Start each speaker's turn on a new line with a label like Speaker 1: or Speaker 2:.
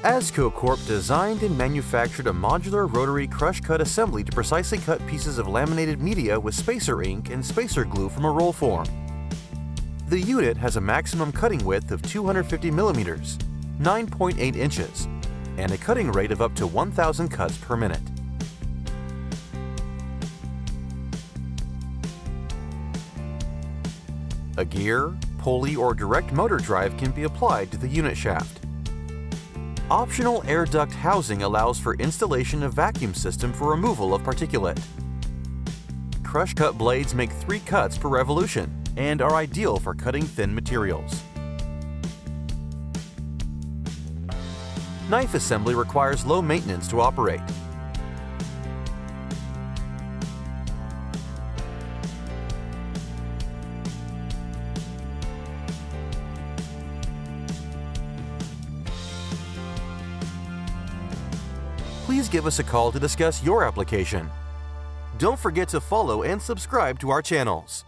Speaker 1: AZCO Corp designed and manufactured a modular rotary crush-cut assembly to precisely cut pieces of laminated media with spacer ink and spacer glue from a roll form. The unit has a maximum cutting width of 250 millimeters, 9.8 inches, and a cutting rate of up to 1,000 cuts per minute. A gear, pulley, or direct motor drive can be applied to the unit shaft. Optional air duct housing allows for installation of vacuum system for removal of particulate. Crush cut blades make 3 cuts per revolution and are ideal for cutting thin materials. Knife assembly requires low maintenance to operate. Please give us a call to discuss your application. Don't forget to follow and subscribe to our channels.